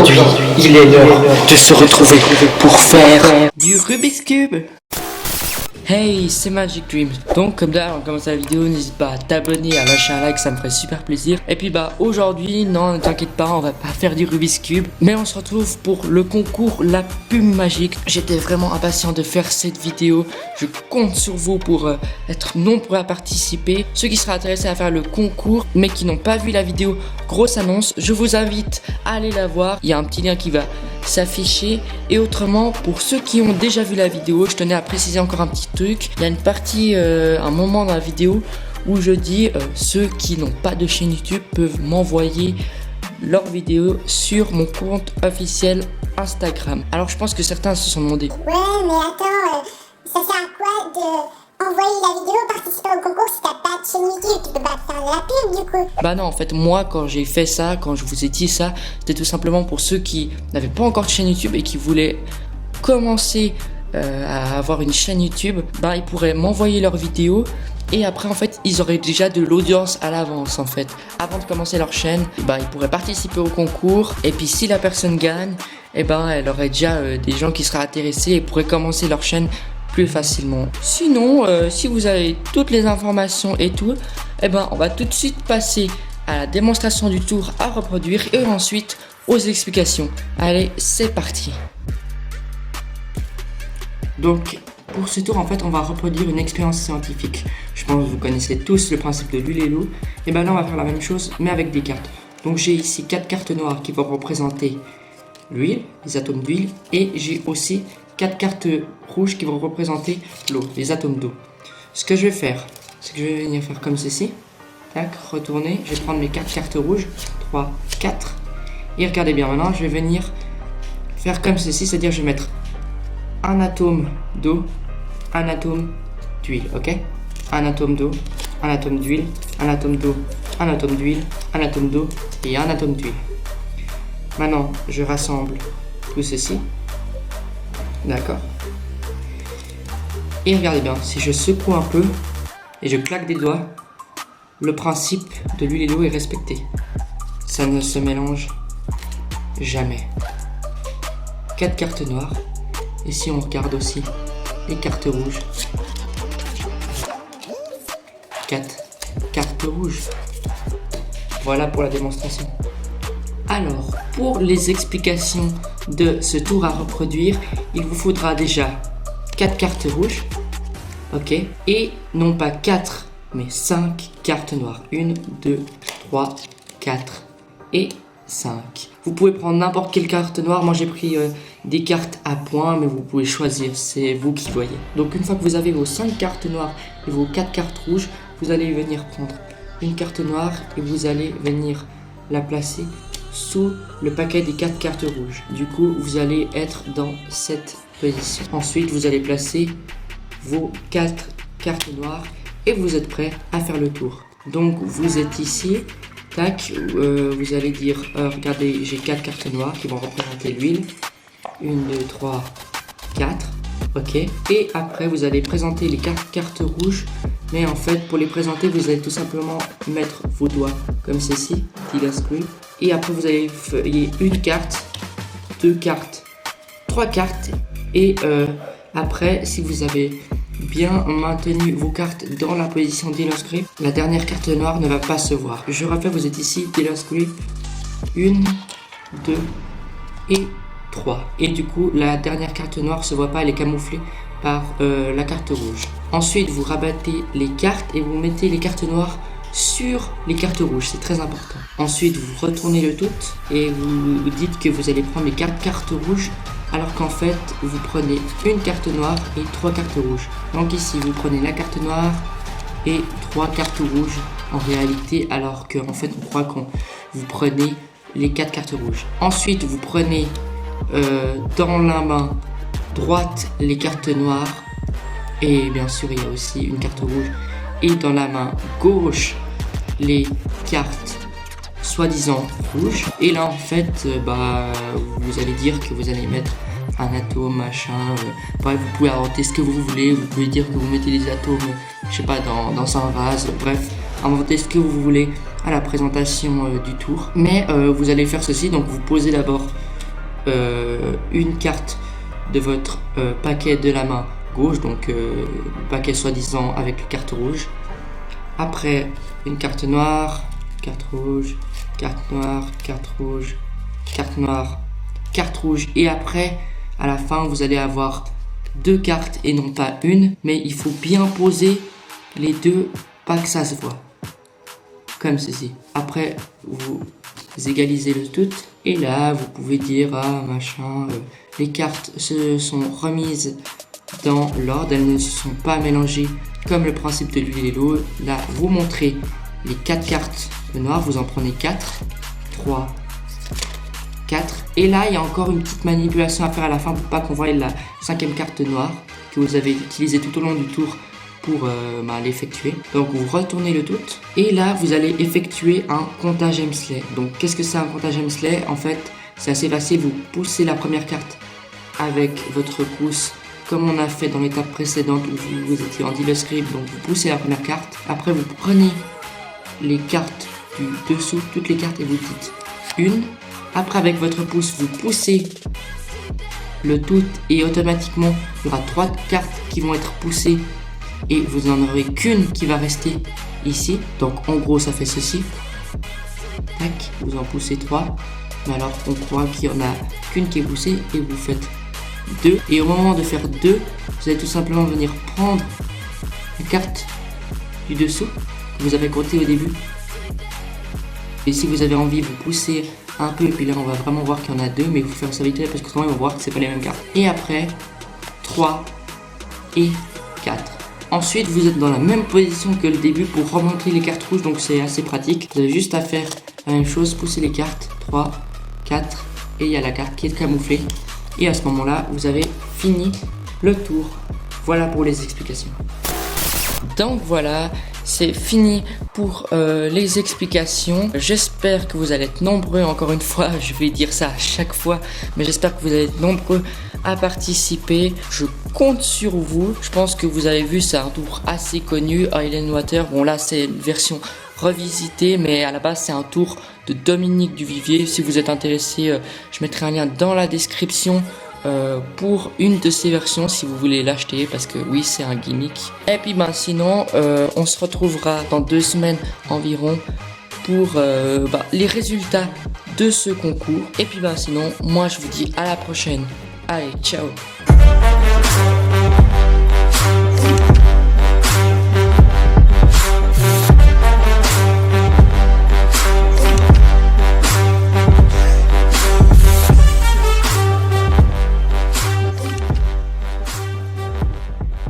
Aujourd'hui, il est l'heure de se retrouver pour faire du Rubik's Cube. Hey, c'est Magic Dreams. Donc comme d'hab, on commence la vidéo, n'hésite pas à t'abonner, à lâcher un like, ça me ferait super plaisir. Et puis aujourd'hui, non, ne t'inquiète pas, on va pas faire du Rubik's Cube, mais on se retrouve pour le concours La Plume Magique. J'étais vraiment impatient de faire cette vidéo. Je compte sur vous pour être nombreux à participer. Ceux qui seraient intéressés à faire le concours, mais qui n'ont pas vu la vidéo, grosse annonce, je vous invite à aller la voir. Il y a un petit lien qui va s'afficher. Et autrement, pour ceux qui ont déjà vu la vidéo, je tenais à préciser encore un petit truc. Il y a une partie, un moment dans la vidéo où je dis ceux qui n'ont pas de chaîne YouTube peuvent m'envoyer leurs vidéos sur mon compte officiel Instagram. Alors je pense que certains se sont demandé: ouais, mais attends, ça sert à quoi de envoyer la vidéo, participer au concours si t'as pas de chaîne YouTube? Tu peux pas faire de la pub du coup. Bah non, en fait moi quand j'ai fait ça, quand je vous ai dit ça, c'était tout simplement pour ceux qui n'avaient pas encore de chaîne YouTube et qui voulaient commencer à avoir une chaîne YouTube. Bah ils pourraient m'envoyer leurs vidéos et après en fait ils auraient déjà de l'audience à l'avance en fait. Avant de commencer leur chaîne, bah ils pourraient participer au concours et puis si la personne gagne, et ben elle aurait déjà des gens qui seraient intéressés et pourraient commencer leur chaîne plus facilement. Sinon, si vous avez toutes les informations et tout, eh ben on va tout de suite passer à la démonstration du tour à reproduire et ensuite aux explications. Allez, c'est parti. Donc, pour ce tour, en fait, on va reproduire une expérience scientifique. Je pense que vous connaissez tous le principe de l'huile et l'eau. Et ben là, on va faire la même chose, mais avec des cartes. Donc, j'ai ici 4 cartes noires qui vont représenter l'huile, les atomes d'huile, et j'ai aussi 4 cartes rouges qui vont représenter l'eau, les atomes d'eau. Ce que je vais faire, c'est que je vais venir faire comme ceci. Tac, retourner. Je vais prendre mes 4 cartes rouges. 3, 4. Et regardez bien maintenant, je vais venir faire comme ceci, c'est-à-dire je vais mettre un atome d'eau, un atome d'huile, ok? Un atome d'eau, un atome d'huile, un atome d'eau, un atome d'huile, un atome d'eau et un atome d'huile. Maintenant, je rassemble tout ceci. D'accord. Et regardez bien, si je secoue un peu et je claque des doigts, le principe de l'huile et l'eau est respecté. Ça ne se mélange jamais. 4 cartes noires. Et si on regarde aussi les cartes rouges, 4 cartes rouges. Voilà pour la démonstration. Alors, pour les explications de ce tour à reproduire, il vous faudra déjà 4 cartes rouges, ok, et non pas 4, mais 5 cartes noires. 1, 2, 3, 4 et 5. Vous pouvez prendre n'importe quelle carte noire. Moi j'ai pris des cartes à points, mais vous pouvez choisir, c'est vous qui voyez. Donc une fois que vous avez vos 5 cartes noires et vos 4 cartes rouges, vous allez venir prendre une carte noire et vous allez venir la placer sous le paquet des 4 cartes rouges. Du coup vous allez être dans cette position. Ensuite vous allez placer vos 4 cartes noires et vous êtes prêt à faire le tour. Donc vous êtes ici. Tac, vous allez dire, regardez, j'ai 4 cartes noires qui vont représenter l'huile. 1, 2, 3, 4. Ok. Et après, vous allez présenter les 4 cartes rouges. Mais en fait, pour les présenter, vous allez tout simplement mettre vos doigts comme ceci. Et après, vous allez feuiller une carte, 2 cartes, 3 cartes. Et après, si vous avez bien maintenu vos cartes dans la position dealer's grip, la dernière carte noire ne va pas se voir. Je rappelle, vous êtes ici, dealer's grip, 1, 2 et 3. Et du coup, la dernière carte noire se voit pas, elle est camouflée par la carte rouge. Ensuite, vous rabattez les cartes et vous mettez les cartes noires sur les cartes rouges, c'est très important. Ensuite, vous retournez le tout et vous dites que vous allez prendre les 4 cartes rouges, alors qu'en fait, vous prenez une carte noire et 3 cartes rouges. Donc ici, vous prenez la carte noire et 3 cartes rouges en réalité, alors qu'en fait, on croit qu'on vous prenez les 4 cartes rouges. Ensuite, vous prenez dans la main droite les cartes noires et bien sûr, il y a aussi une carte rouge. Et dans la main gauche, les cartes soi-disant rouges. Et là, en fait, vous allez dire que vous allez mettre un atome, machin. Bref, vous pouvez inventer ce que vous voulez. Vous pouvez dire que vous mettez les atomes, je sais pas, dans un vase. Bref, inventez ce que vous voulez à la présentation du tour. Mais vous allez faire ceci. Donc, vous posez d'abord une carte de votre paquet de la main gauche, donc le paquet soi-disant avec les cartes rouges. Après, une carte noire, carte rouge, carte noire, carte rouge, carte noire, carte rouge. Et après, à la fin, vous allez avoir 2 cartes et non pas une. Mais il faut bien poser les deux, pas que ça se voit. Comme ceci. Après, vous égalisez le tout. Et là, vous pouvez dire, ah machin, les cartes se sont remises dans l'ordre, elles ne se sont pas mélangées comme le principe de l'huile et l'eau. Là, vous montrez les 4 cartes noires, vous en prenez 4, 3, 4. Et là, il y a encore une petite manipulation à faire à la fin pour pas qu'on voie la 5e carte noire que vous avez utilisée tout au long du tour pour l'effectuer. Donc vous retournez le tout et là vous allez effectuer un comptage Hemsley. Donc qu'est-ce que c'est un comptage Hemsley? En fait c'est assez facile, vous poussez la première carte avec votre pouce comme on a fait dans l'étape précédente où vous étiez en dealer script. Donc vous poussez la première carte, après vous prenez les cartes du dessous, toutes les cartes, et vous dites une. Après avec votre pouce vous poussez le tout et automatiquement il y aura 3 cartes qui vont être poussées et vous n'en aurez qu'une qui va rester ici. Donc en gros ça fait ceci. Tac, vous en poussez 3. Mais alors on croit qu'il n'y en a qu'une qui est poussée et vous faites 2. Et au moment de faire 2, vous allez tout simplement venir prendre la carte du dessous que vous avez compté au début. Et si vous avez envie, vous poussez un peu et puis là on va vraiment voir qu'il y en a 2, mais il faut faire ça vite parce que sinon ils vont voir que c'est pas les mêmes cartes. Et après 3 et 4. Ensuite, vous êtes dans la même position que le début pour remonter les cartes rouges, donc c'est assez pratique. Vous avez juste à faire la même chose, pousser les cartes, 3, 4, et il y a la carte qui est camouflée. Et à ce moment-là, vous avez fini le tour. Voilà pour les explications. Donc voilà, c'est fini pour les explications. J'espère que vous allez être nombreux, encore une fois, je vais dire ça à chaque fois, mais j'espère que vous allez être nombreux à participer. Je compte sur vous. Je pense que vous avez vu, c'est un tour assez connu, Island Water. Bon là c'est une version revisitée, mais à la base c'est un tour de Dominique Duvivier. Si vous êtes intéressé, je mettrai un lien dans la description pour une de ces versions si vous voulez l'acheter, parce que oui c'est un gimmick. Et puis sinon on se retrouvera dans 2 semaines environ pour les résultats de ce concours. Et puis sinon moi je vous dis à la prochaine. Allez, ciao.